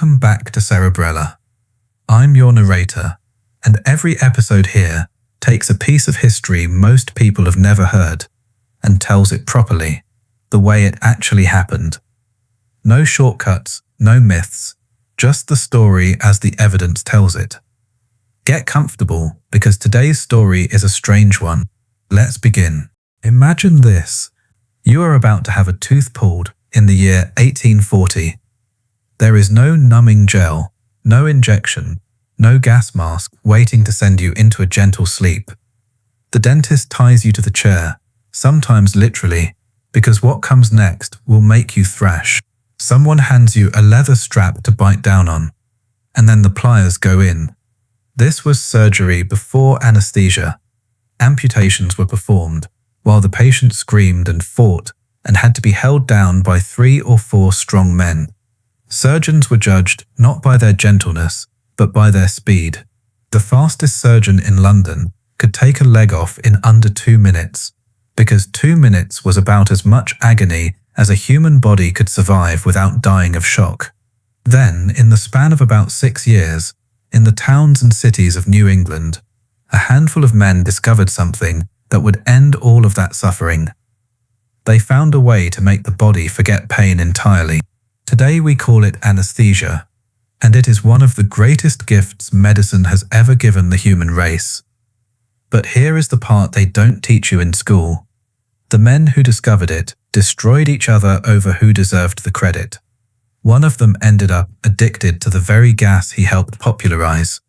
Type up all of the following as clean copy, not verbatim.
Welcome back to Cerebrella. I'm your narrator, and every episode here takes a piece of history most people have never heard and tells it properly, the way it actually happened. No shortcuts, no myths, just the story as the evidence tells it. Get comfortable, because today's story is a strange one. Let's begin. Imagine this. You are about to have a tooth pulled in the year 1840. There is no numbing gel, no injection, no gas mask waiting to send you into a gentle sleep. The dentist ties you to the chair, sometimes literally, because what comes next will make you thrash. Someone hands you a leather strap to bite down on, and then the pliers go in. This was surgery before anesthesia. Amputations were performed, while the patient screamed and fought and had to be held down by 3 or 4 strong men. Surgeons were judged not by their gentleness, but by their speed. The fastest surgeon in London could take a leg off in under 2 minutes, because 2 minutes was about as much agony as a human body could survive without dying of shock. Then, in the span of about 6 years, in the towns and cities of New England, a handful of men discovered something that would end all of that suffering. They found a way to make the body forget pain entirely. Today we call it anesthesia, and it is one of the greatest gifts medicine has ever given the human race. But here is the part they don't teach you in school. The men who discovered it destroyed each other over who deserved the credit. One of them ended up addicted to the very gas he helped popularize.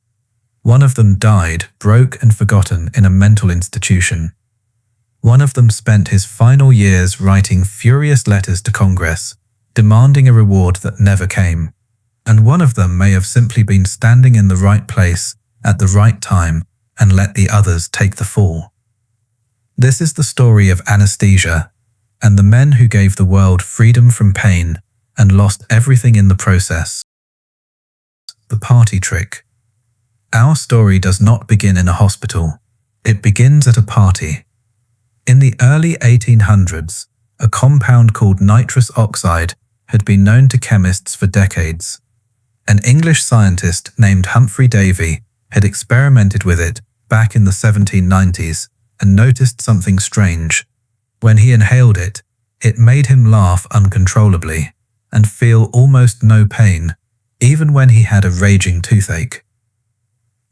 One of them died, broke and forgotten in a mental institution. One of them spent his final years writing furious letters to Congress, demanding a reward that never came. And one of them may have simply been standing in the right place at the right time and let the others take the fall. This is the story of anesthesia and the men who gave the world freedom from pain and lost everything in the process. The party trick. Our story does not begin in a hospital. It begins at a party. In the early 1800s, a compound called nitrous oxide had been known to chemists for decades. An English scientist named Humphrey Davy had experimented with it back in the 1790s and noticed something strange. When he inhaled it, it made him laugh uncontrollably and feel almost no pain, even when he had a raging toothache.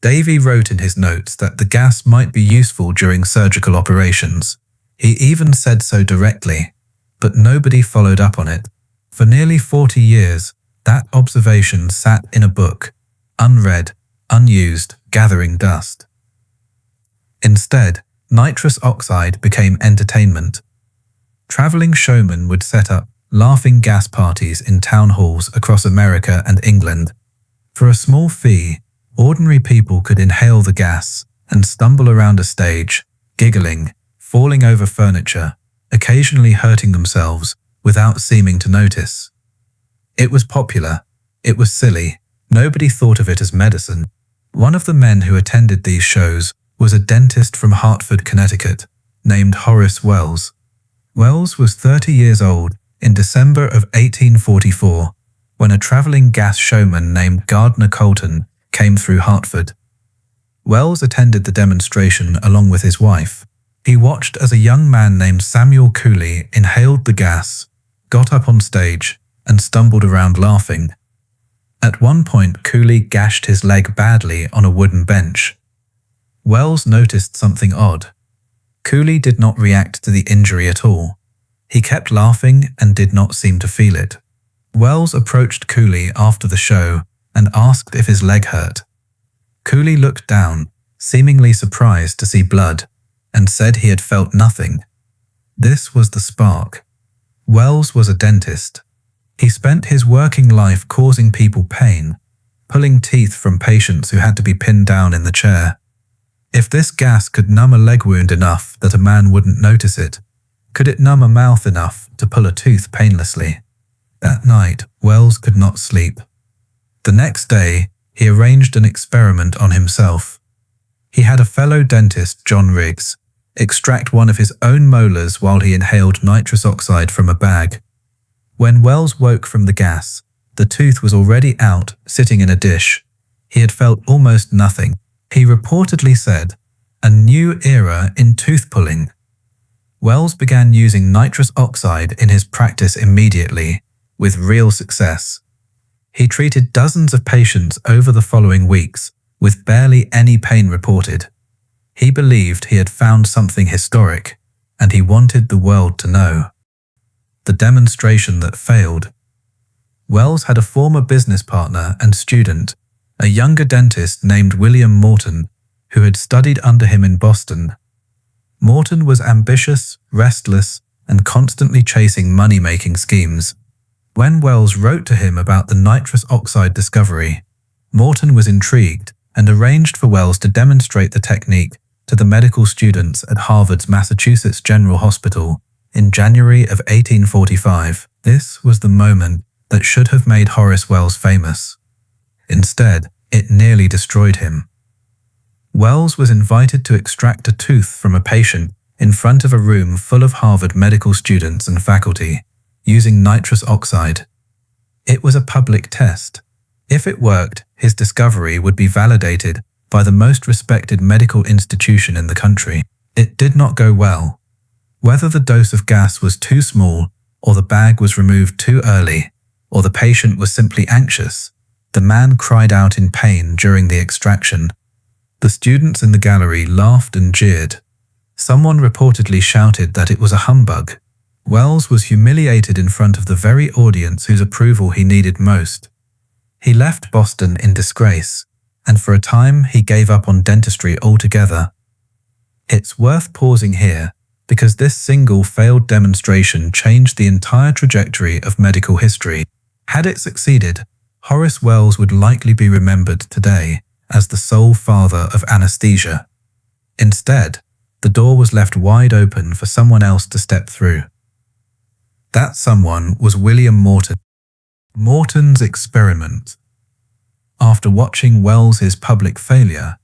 Davy wrote in his notes that the gas might be useful during surgical operations. He even said so directly, but nobody followed up on it. For nearly 40 years, that observation sat in a book, unread, unused, gathering dust. Instead, nitrous oxide became entertainment. Traveling showmen would set up laughing gas parties in town halls across America and England. For a small fee, ordinary people could inhale the gas and stumble around a stage, giggling, falling over furniture, occasionally hurting themselves without seeming to notice. It was popular. It was silly. Nobody thought of it as medicine. One of the men who attended these shows was a dentist from Hartford, Connecticut, named Horace Wells. Wells was 30 years old in December of 1844 when a traveling gas showman named Gardner Colton came through Hartford. Wells attended the demonstration along with his wife. He watched as a young man named Samuel Cooley inhaled the gas, got up on stage, and stumbled around laughing. At one point, Cooley gashed his leg badly on a wooden bench. Wells noticed something odd. Cooley did not react to the injury at all. He kept laughing and did not seem to feel it. Wells approached Cooley after the show and asked if his leg hurt. Cooley looked down, seemingly surprised to see blood, and said he had felt nothing. This was the spark. Wells was a dentist. He spent his working life causing people pain, pulling teeth from patients who had to be pinned down in the chair. If this gas could numb a leg wound enough that a man wouldn't notice it, could it numb a mouth enough to pull a tooth painlessly? That night, Wells could not sleep. The next day, he arranged an experiment on himself. He had a fellow dentist, John Riggs, extract one of his own molars while he inhaled nitrous oxide from a bag. When Wells woke from the gas, The tooth was already out, sitting in a dish. He had felt almost nothing. He reportedly said, "A new era in tooth pulling." Wells began using nitrous oxide in his practice immediately, with real success. He treated dozens of patients over the following weeks, with barely any pain reported. He believed he had found something historic, and he wanted the world to know. The demonstration that failed. Wells had a former business partner and student, a younger dentist named William Morton, who had studied under him in Boston. Morton was ambitious, restless, and constantly chasing money-making schemes. When Wells wrote to him about the nitrous oxide discovery, Morton was intrigued and arranged for Wells to demonstrate the technique to the medical students at Harvard's Massachusetts General Hospital in January of 1845. This was the moment that should have made Horace Wells famous. Instead, it nearly destroyed him. Wells was invited to extract a tooth from a patient in front of a room full of Harvard medical students and faculty, using nitrous oxide. It was a public test. If it worked, his discovery would be validated by the most respected medical institution in the country. It did not go well. Whether the dose of gas was too small, or the bag was removed too early, or the patient was simply anxious, the man cried out in pain during the extraction. The students in the gallery laughed and jeered. Someone reportedly shouted that it was a humbug. Wells was humiliated in front of the very audience whose approval he needed most. He left Boston in disgrace, and for a time he gave up on dentistry altogether. It's worth pausing here, because this single failed demonstration changed the entire trajectory of medical history. Had it succeeded, Horace Wells would likely be remembered today as the sole father of anesthesia. Instead, the door was left wide open for someone else to step through. That someone was William Morton. Morton's experiment. After watching Wells's public failure,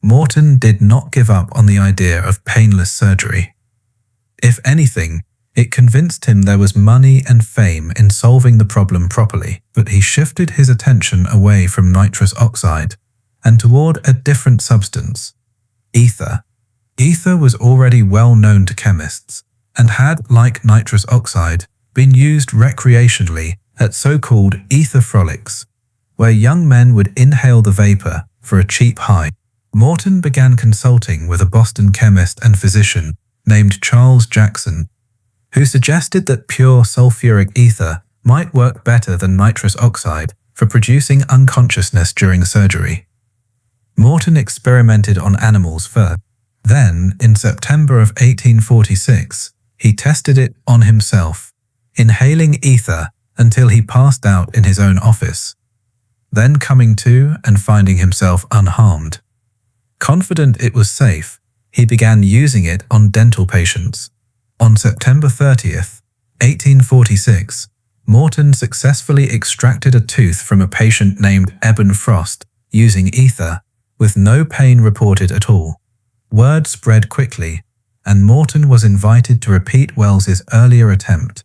Morton did not give up on the idea of painless surgery. If anything, it convinced him there was money and fame in solving the problem properly, but he shifted his attention away from nitrous oxide and toward a different substance, ether. Ether was already well known to chemists and had, like nitrous oxide, been used recreationally at so-called ether frolics, where young men would inhale the vapor for a cheap high. Morton began consulting with a Boston chemist and physician named Charles Jackson, who suggested that pure sulfuric ether might work better than nitrous oxide for producing unconsciousness during surgery. Morton experimented on animals first. Then, in September of 1846, he tested it on himself, inhaling ether until he passed out in his own office, then coming to and finding himself unharmed. Confident it was safe, he began using it on dental patients. On September 30th, 1846, Morton successfully extracted a tooth from a patient named Eben Frost using ether, with no pain reported at all. Word spread quickly, and Morton was invited to repeat Wells's earlier attempt,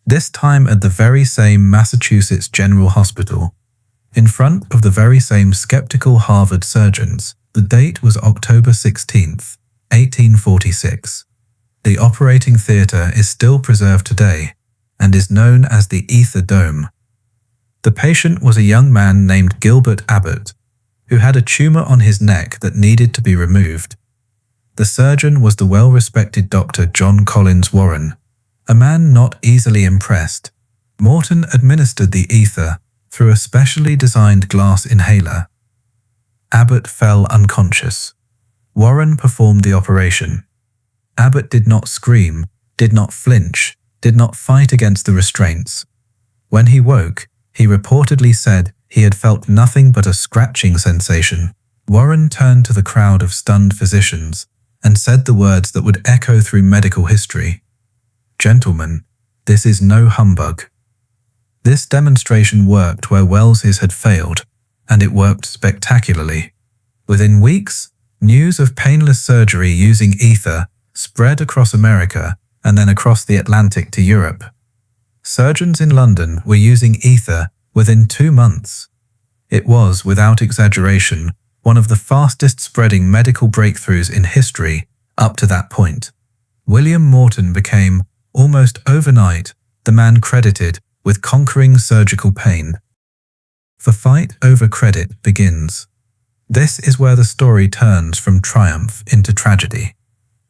this time at the very same Massachusetts General Hospital, in front of the very same skeptical Harvard surgeons. The date was October 16th, 1846. The operating theatre is still preserved today and is known as the Ether Dome. The patient was a young man named Gilbert Abbott, who had a tumor on his neck that needed to be removed. The surgeon was the well-respected Dr. John Collins Warren, a man not easily impressed. Morton administered the ether through a specially designed glass inhaler. Abbott fell unconscious. Warren performed the operation. Abbott did not scream, did not flinch, did not fight against the restraints. When he woke, he reportedly said he had felt nothing but a scratching sensation. Warren turned to the crowd of stunned physicians and said the words that would echo through medical history. "Gentlemen, this is no humbug." This demonstration worked where Wells's had failed, and it worked spectacularly. Within weeks, news of painless surgery using ether spread across America and then across the Atlantic to Europe. Surgeons in London were using ether within 2 months. It was, without exaggeration, one of the fastest spreading medical breakthroughs in history up to that point. William Morton became, almost overnight, the man credited with conquering surgical pain. The fight over credit begins. This is where the story turns from triumph into tragedy,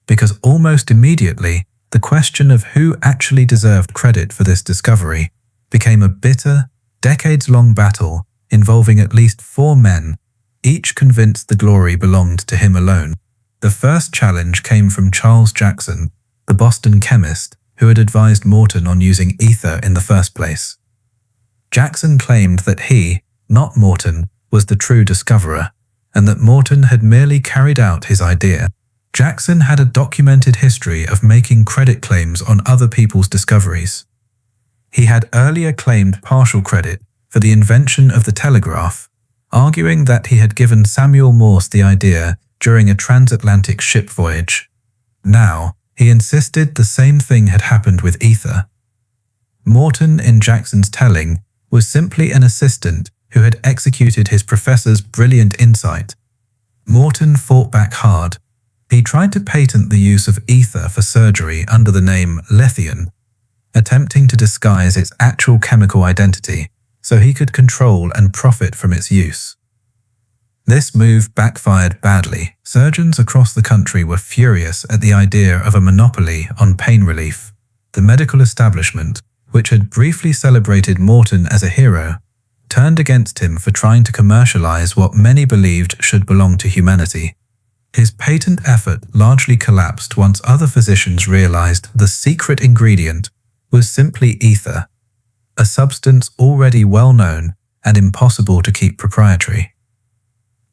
because almost immediately, the question of who actually deserved credit for this discovery became a bitter, decades-long battle involving at least 4 men, each convinced the glory belonged to him alone. The first challenge came from Charles Jackson, the Boston chemist who had advised Morton on using ether in the first place. Jackson claimed that he, not Morton, was the true discoverer, and that Morton had merely carried out his idea. Jackson had a documented history of making credit claims on other people's discoveries. He had earlier claimed partial credit for the invention of the telegraph, arguing that he had given Samuel Morse the idea during a transatlantic ship voyage. Now, he insisted the same thing had happened with ether. Morton, in Jackson's telling, was simply an assistant who had executed his professor's brilliant insight. Morton fought back hard. He tried to patent the use of ether for surgery under the name lithium, attempting to disguise its actual chemical identity so he could control and profit from its use. This move backfired badly. Surgeons across the country were furious at the idea of a monopoly on pain relief. The medical establishment, which had briefly celebrated Morton as a hero, turned against him for trying to commercialize what many believed should belong to humanity. His patent effort largely collapsed once other physicians realized the secret ingredient was simply ether, a substance already well known and impossible to keep proprietary.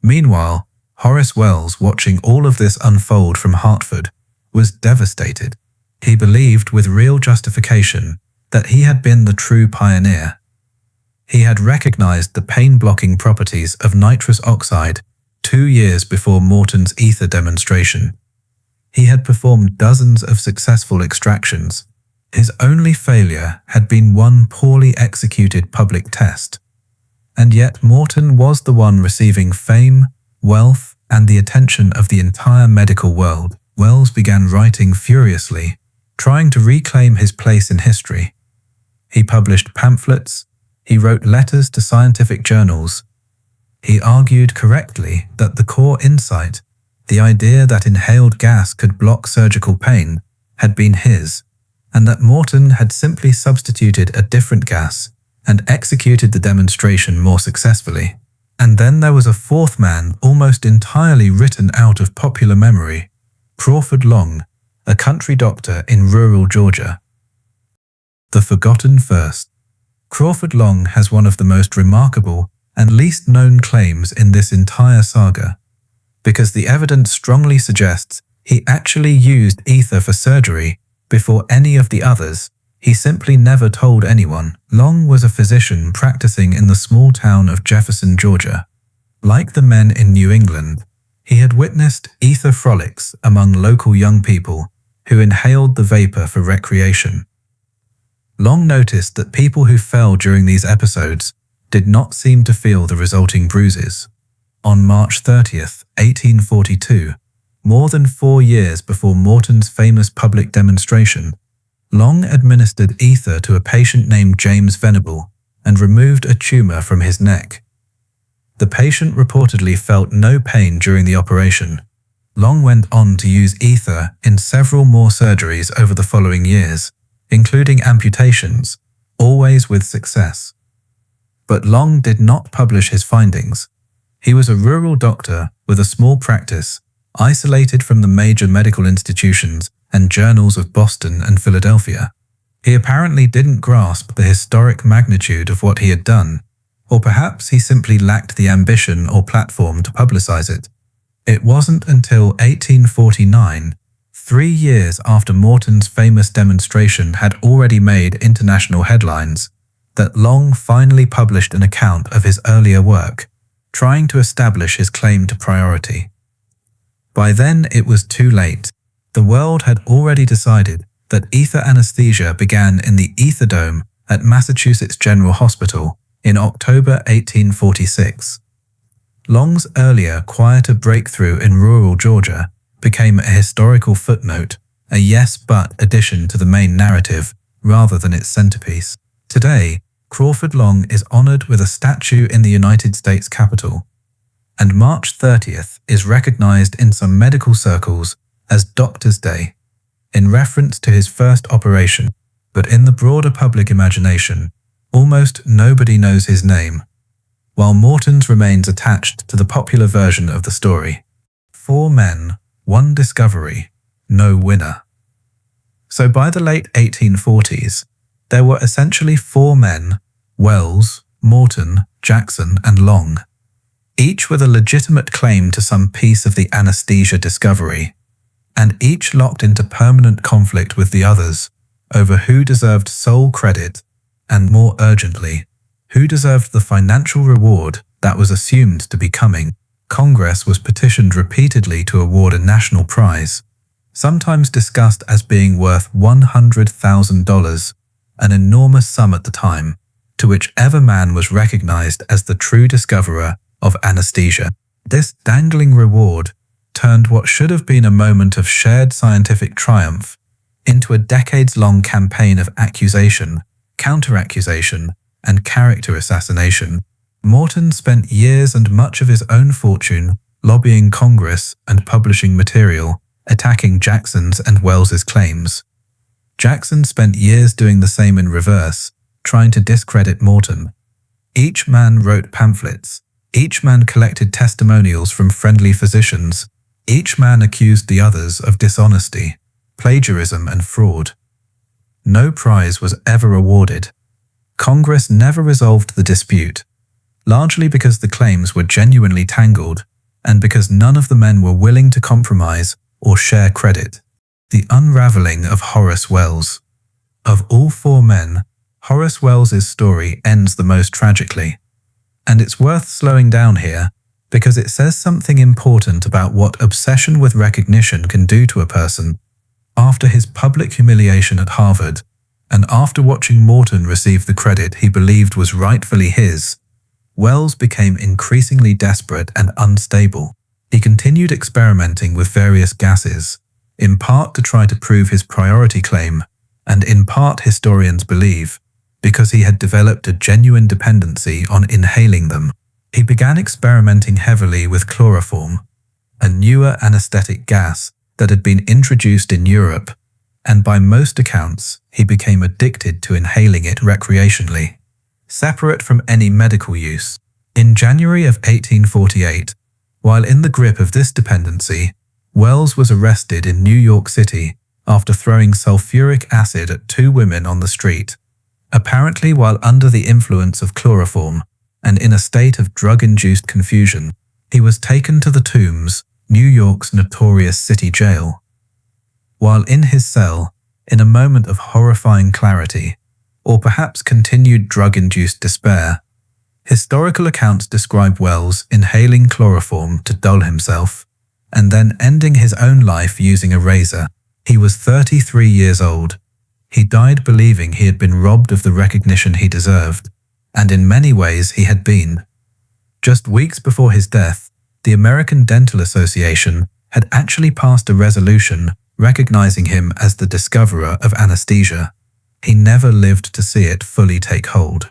Meanwhile, Horace Wells, watching all of this unfold from Hartford, was devastated. He believed with real justification that he had been the true pioneer. He had recognized the pain-blocking properties of nitrous oxide 2 years before Morton's ether demonstration. He had performed dozens of successful extractions. His only failure had been one poorly executed public test. And yet Morton was the one receiving fame, wealth, and the attention of the entire medical world. Wells began writing furiously, trying to reclaim his place in history. He published pamphlets, he wrote letters to scientific journals. He argued correctly that the core insight, the idea that inhaled gas could block surgical pain, had been his, and that Morton had simply substituted a different gas and executed the demonstration more successfully. And then there was a fourth man almost entirely written out of popular memory, Crawford Long, a country doctor in rural Georgia. The Forgotten First. Crawford Long has one of the most remarkable and least known claims in this entire saga, because the evidence strongly suggests he actually used ether for surgery before any of the others. He simply never told anyone. Long was a physician practicing in the small town of Jefferson, Georgia. Like the men in New England, he had witnessed ether frolics among local young people who inhaled the vapor for recreation. Long noticed that people who fell during these episodes did not seem to feel the resulting bruises. On March 30th, 1842, more than 4 years before Morton's famous public demonstration, Long administered ether to a patient named James Venable and removed a tumor from his neck. The patient reportedly felt no pain during the operation. Long went on to use ether in several more surgeries over the following years, including amputations, always with success. But Long did not publish his findings. He was a rural doctor with a small practice, isolated from the major medical institutions and journals of Boston and Philadelphia. He apparently didn't grasp the historic magnitude of what he had done, or perhaps he simply lacked the ambition or platform to publicize it. It wasn't until 1849, 3 years after Morton's famous demonstration had already made international headlines, that Long finally published an account of his earlier work, trying to establish his claim to priority. By then it was too late. The world had already decided that ether anesthesia began in the ether dome at Massachusetts General Hospital in October 1846. Long's earlier, quieter breakthrough in rural Georgia became a historical footnote, a yes-but addition to the main narrative rather than its centerpiece. Today, Crawford Long is honored with a statue in the United States Capitol, and March 30th is recognized in some medical circles as Doctor's Day, in reference to his first operation, but in the broader public imagination, almost nobody knows his name, while Morton's remains attached to the popular version of the story. 4 men, 1 discovery, no winner. So by the late 1840s, there were essentially 4 men, Wells, Morton, Jackson, and Long, each with a legitimate claim to some piece of the anesthesia discovery, and each locked into permanent conflict with the others over who deserved sole credit, and more urgently, who deserved the financial reward that was assumed to be coming. Congress was petitioned repeatedly to award a national prize, sometimes discussed as being worth $100,000, an enormous sum at the time, to whichever man was recognized as the true discoverer of anesthesia. This dangling reward turned what should have been a moment of shared scientific triumph into a decades-long campaign of accusation, counter-accusation, and character assassination. Morton spent years and much of his own fortune lobbying Congress and publishing material attacking Jackson's and Wells's claims. Jackson spent years doing the same in reverse, trying to discredit Morton. Each man wrote pamphlets. Each man collected testimonials from friendly physicians. Each man accused the others of dishonesty, plagiarism, and fraud. No prize was ever awarded. Congress never resolved the dispute, largely because the claims were genuinely tangled and because none of the men were willing to compromise or share credit. The unraveling of Horace Wells. Of all 4 men, Horace Wells's story ends the most tragically. And it's worth slowing down here because it says something important about what obsession with recognition can do to a person. After his public humiliation at Harvard, and after watching Morton receive the credit he believed was rightfully his, Wells became increasingly desperate and unstable. He continued experimenting with various gases, in part to try to prove his priority claim, and in part, historians believe, because he had developed a genuine dependency on inhaling them. He began experimenting heavily with chloroform, a newer anesthetic gas that had been introduced in Europe, and by most accounts, he became addicted to inhaling it recreationally, separate from any medical use. In January of 1848, while in the grip of this dependency, Wells was arrested in New York City after throwing sulfuric acid at 2 women on the street, apparently while under the influence of chloroform and in a state of drug-induced confusion. He was taken to the Tombs, New York's notorious city jail. While in his cell, in a moment of horrifying clarity, or perhaps continued drug-induced despair, historical accounts describe Wells inhaling chloroform to dull himself, and then ending his own life using a razor. He was 33 years old. He died believing he had been robbed of the recognition he deserved, and in many ways he had been. Just weeks before his death, the American Dental Association had actually passed a resolution recognizing him as the discoverer of anesthesia. He never lived to see it fully take hold.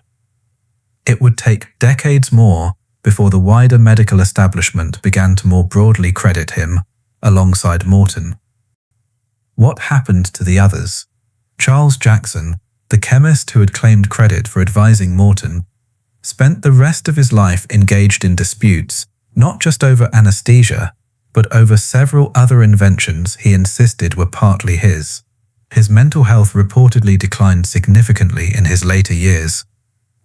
It would take decades more before the wider medical establishment began to more broadly credit him, alongside Morton. What happened to the others? Charles Jackson, the chemist who had claimed credit for advising Morton, spent the rest of his life engaged in disputes, not just over anesthesia, but over several other inventions he insisted were partly his. His mental health reportedly declined significantly in his later years,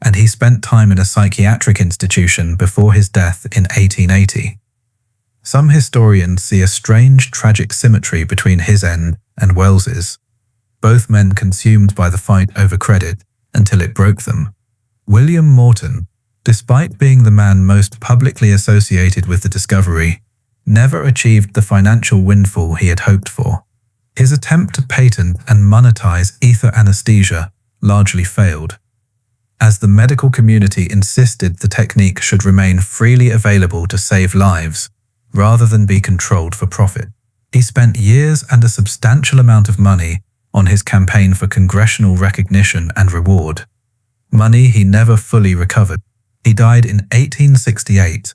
and he spent time in a psychiatric institution before his death in 1880. Some historians see a strange, tragic symmetry between his end and Wells's, both men consumed by the fight over credit until it broke them. William Morton, despite being the man most publicly associated with the discovery, never achieved the financial windfall he had hoped for. His attempt to patent and monetize ether anesthesia largely failed. as the medical community insisted the technique should remain freely available to save lives, rather than be controlled for profit. He spent years and a substantial amount of money on his campaign for congressional recognition and reward. Money he never fully recovered. He died in 1868,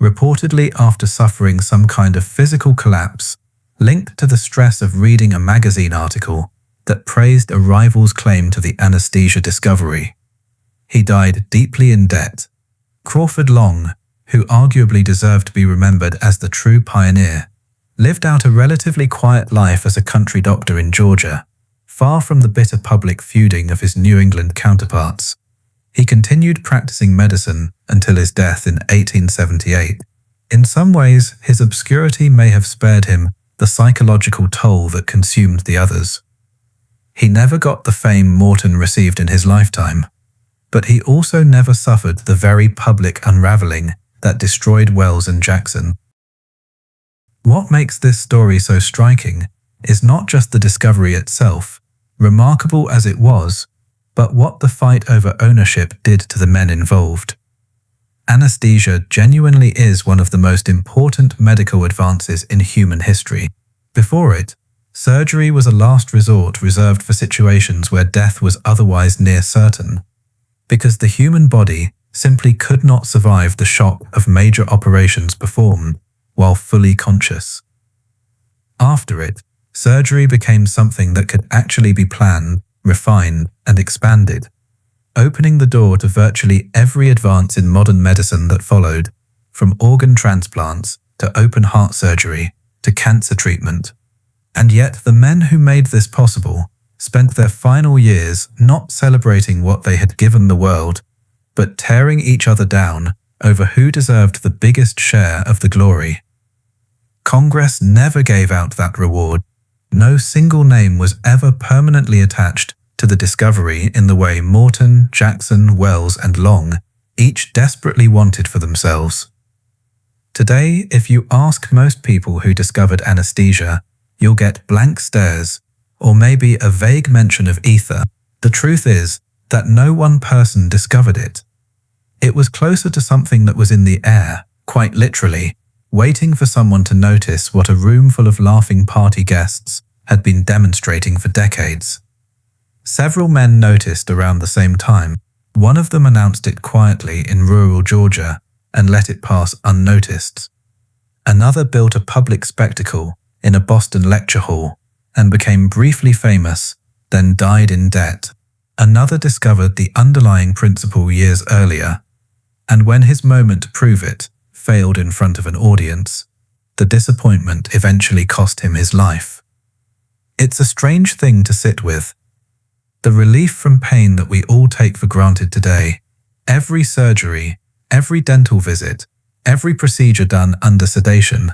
reportedly after suffering some kind of physical collapse linked to the stress of reading a magazine article that praised a rival's claim to the anesthesia discovery. He died deeply in debt. Crawford Long, who arguably deserved to be remembered as the true pioneer, lived out a relatively quiet life as a country doctor in Georgia, far from the bitter public feuding of his New England counterparts. He continued practicing medicine until his death in 1878. In some ways, his obscurity may have spared him the psychological toll that consumed the others. He never got the fame Morton received in his lifetime, but he also never suffered the very public unraveling that destroyed Wells and Jackson. What makes this story so striking is not just the discovery itself, remarkable as it was, but what the fight over ownership did to the men involved. Anesthesia genuinely is one of the most important medical advances in human history. Before it, surgery was a last resort reserved for situations where death was otherwise near certain, because the human body simply could not survive the shock of major operations performed while fully conscious. After it, surgery became something that could actually be planned, refined, and expanded, opening the door to virtually every advance in modern medicine that followed, from organ transplants to open heart surgery to cancer treatment. And yet the men who made this possible spent their final years not celebrating what they had given the world, but tearing each other down over who deserved the biggest share of the glory. Congress never gave out that reward. No single name was ever permanently attached to the discovery in the way Morton, Jackson, Wells, and Long each desperately wanted for themselves. Today, if you ask most people who discovered anesthesia, you'll get blank stares, or maybe a vague mention of ether. The truth is that no one person discovered it. It was closer to something that was in the air, quite literally, waiting for someone to notice what a room full of laughing party guests had been demonstrating for decades. Several men noticed around the same time. One of them announced it quietly in rural Georgia and let it pass unnoticed. Another built a public spectacle in a Boston lecture hall and became briefly famous, then died in debt. Another discovered the underlying principle years earlier, and when his moment to prove it failed in front of an audience, the disappointment eventually cost him his life. It's a strange thing to sit with. The relief from pain that we all take for granted today, every surgery, every dental visit, every procedure done under sedation,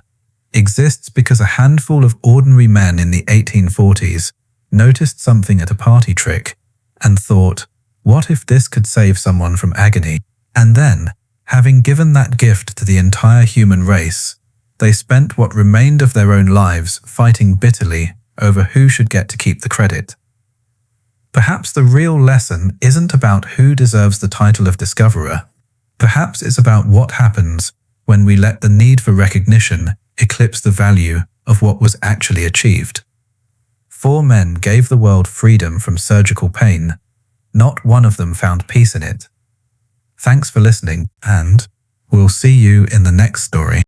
exists because a handful of ordinary men in the 1840s noticed something at a party trick and thought, what if this could save someone from agony? And then, having given that gift to the entire human race, they spent what remained of their own lives fighting bitterly over who should get to keep the credit. Perhaps the real lesson isn't about who deserves the title of discoverer. Perhaps it's about what happens when we let the need for recognition eclipse the value of what was actually achieved. 4 men gave the world freedom from surgical pain. Not one of them found peace in it. Thanks for listening, and we'll see you in the next story.